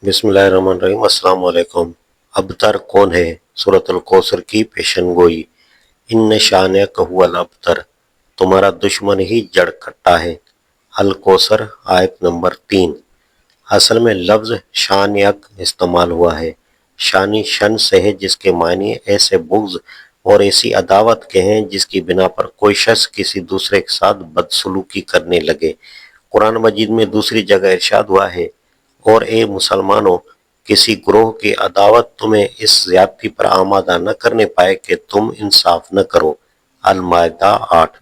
बिस्मिल्लाहिर्रहमानिर्रहीम। अस्सलाम वालेकुम। अबतर कौन है? सूरतुल कौसर की पेशन गोई। इन्न शानिअक हुवल अबतर, तुम्हारा दुश्मन ही जड़ खट्टा है। अल कौसर आयत नंबर 3। असल में लफ्ज शानिअक इस्तेमाल हुआ है। शानी शन से है जिसके मायने ऐसे बुग़्ज़ और ऐसी अदावत के हैं जिसकी बिना पर कोई शख्स किसी दूसरे के साथ बदसलूकी करने लगे। कुरान मजीद में दूसरी जगह इरशाद हुआ है, और ए मुसलमानों, किसी ग्रोह की अदावत तुम्हें इस ज्यादती पर आमादा न करने पाए कि तुम इंसाफ न करो। अल-माइदा 8।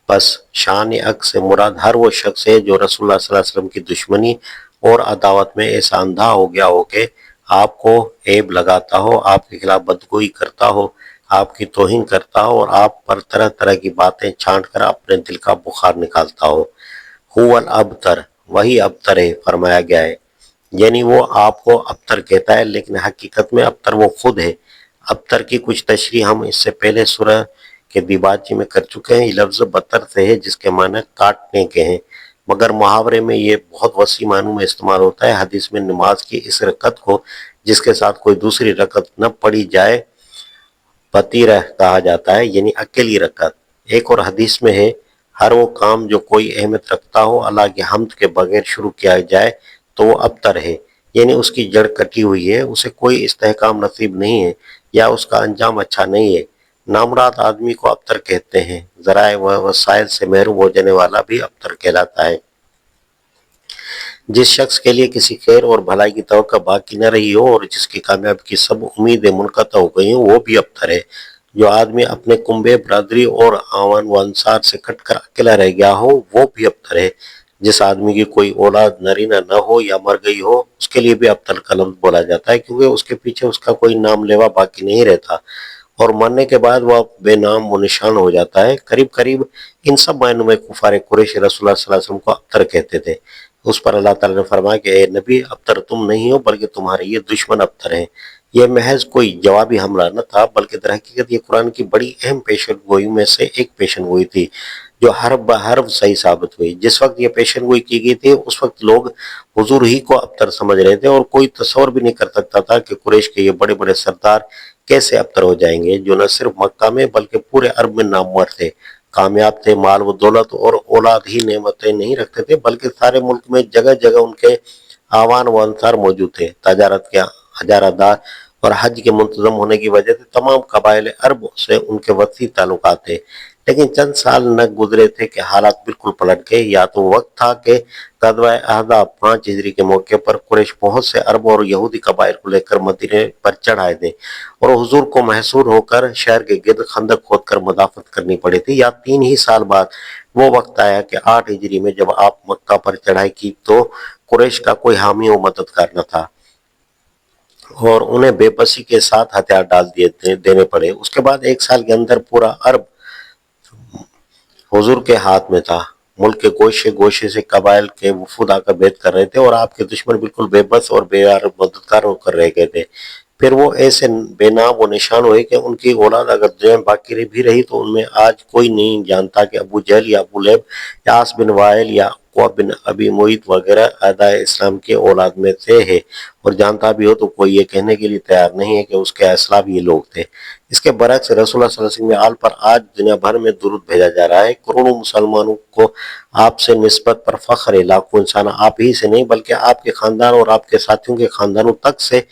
बस शान अक से मुराद हर वो शख्स है जो रसूलुल्लाह सल्लल्लाहु अलैहि वसल्लम की दुश्मनी और अदावत में ऐसा अंधा हो गया हो कि आपको ऐब लगाता हो, आपके खिलाफ बदगोई करता हो, आपकी तौहीन करता हो और आप पर तरह तरह की बातें छांट कर अपने दिल का बुखार निकालता हो। हुवल अबतर, वही अबतर है फरमाया गया है, यानी वो आपको अबतर कहता है, लेकिन हकीकत में अबतर वो खुद है। अबतर की कुछ तशरीह हम इससे पहले सूरह के दिबाची में कर चुके हैं। ये लफ्ज़ बतर से है जिसके माने काटने के हैं, मगर मुहावरे में ये बहुत वसी मानों में इस्तेमाल होता है। हदीस में नमाज की इस रकत को जिसके साथ कोई दूसरी रकत न पढ़ी जाए पतीरह कहा जाता है, यानी अकेली रकत। एक और हदीस में है, हर वो काम जो कोई अहमियत रखता हो अल्लाह की हम्द के बगैर शुरू किया जाए तो वो अबतर है, यानी उसकी जड़ कटी हुई है, उसे कोई इस्तेहकाम नसीब नहीं है या उसका अंजाम अच्छा नहीं है। नामुराद आदमी को अबतर कहते हैं। ज़राए व वसाइल से महरूम हो जाने वाला भी अबतर कहलाता है। जिस शख्स के लिए किसी खैर और भलाई की तवक्को बाकी न रही हो और जिसकी कामयाबी की सब उम्मीदें मुनक़ता हो गई हो, वो भी अबतर है। जो आदमी अपने कुंबे बरादरी और आवान व अंसार से कटकर अकेला रह गया हो, वो भी अबतर है। जिस आदमी की कोई औलाद नरीना न हो या मर गई हो, उसके लिए भी अबतर का लफ्ज़ बोला जाता है, क्योंकि उसके पीछे उसका कोई नाम लेवा बाकी नहीं रहता और मरने के बाद वह बेनाम व निशान हो जाता है। करीब करीब इन सब मायनों में कुफार कुरैश रसूलुल्लाह सल्लल्लाहु अलैहि वसल्लम को अबतर कहते थे। उस पर अल्लाह ताला ने फरमाया कि ए नबी, अबतर तुम नहीं हो बल्कि तुम्हारे ये दुश्मन अबतर हैं। यह महज कोई जवाबी हमला न था, बल्कि दरहकीकत ये कुरान की बड़ी अहम पेशन गोई में से एक पेशन गोई थी, जो हर बहर सही साबित हुई। जिस वक्त ये पेशन गोई की गई थी, उस वक्त लोग हुजूर ही को अबतर समझ रहे थे और कोई तस्वर भी नहीं कर सकता था कि कुरैश के ये बड़े बड़े सरदार कैसे अबतर हो जाएंगे, जो न सिर्फ मक्का में बल्कि पूरे अरब में नामवर थे, कामयाब थे, माल व दौलत और औलाद ही नेमतें नहीं रखते थे, बल्कि सारे मुल्क में जगह जगह उनके आवान व अंसार मौजूद थे। तजारत के हजारादार और हज के मुंतजम होने की वजह से तमाम कबाइल अरब से उनके वसी ताल्लुकात थे। लेकिन चंद साल न गुजरे थे कि हालात बिल्कुल पलट गए। या तो वक्त था कि ग़ज़वा अहज़ाब 5 हिजरी के मौके पर कुरैश बहुत से अरब और यहूदी कबाइल को लेकर मदीने पर चढ़ आए थे और हुजूर को महसूर होकर शहर के गिर्द खंदक खोदकर मदाफत करनी पड़ी थी। या 3 ही साल बाद वो वक्त आया कि 8 हिजरी में जब आप मक्का पर चढ़ाई की तो कुरैश का कोई हामी व मददगार न था और उन्हें बेबसी के साथ हथियार डाल देने पड़े। उसके बाद 1 साल के अंदर पूरा अरब हुजूर के हाथ में था। मुल्क के गोशे गोशे से कबाइल के वफूद आकर बैत कर रहे थे और आपके दुश्मन बिल्कुल बेबस और बेयार मददगार होकर रह गए थे। फिर वो ऐसे बेनाम व निशान हुए कि उनकी औलाद अगर दुनिया में बाकी भी रही तो उनमें आज कोई नहीं जानता कि अबू जहल या अबू लहब या आस बिन वाइल या उक़बा बिन अबी मुईत वगैरह अदाए इस्लाम के औलाद में से है, और जानता भी हो तो कोई ये कहने के लिए तैयार नहीं है कि उसके असलाफ ये लोग थे। इसके बरक्स रसूलुल्लाह सल्लल्लाहु अलैहि वसल्लम के आल पर आज दुनिया भर में दुरूद भेजा जा रहा है। करोड़ों मुसलमानों को आपसे निस्बत पर फख्र है। लाखों इंसान आप ही से नहीं बल्कि आपके खानदान और आपके साथियों के खानदानों तक से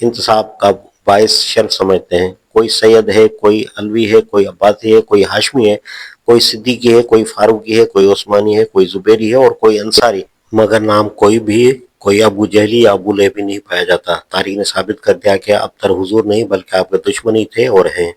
इंतसाब का बायस शर्फ समझते हैं। कोई सैयद है, कोई अलवी है, कोई अब्बासी है, कोई हाशमी है, कोई सिद्दीकी है, कोई फारूकी है, कोई उस्मानी है, कोई जुबैरी है और कोई अंसारी, मगर नाम कोई अबू जहली या अबू लहबी नहीं पाया जाता। तारीख ने साबित कर दिया कि अबतर हुजूर नहीं बल्कि आपके दुश्मन ही थे और हैं।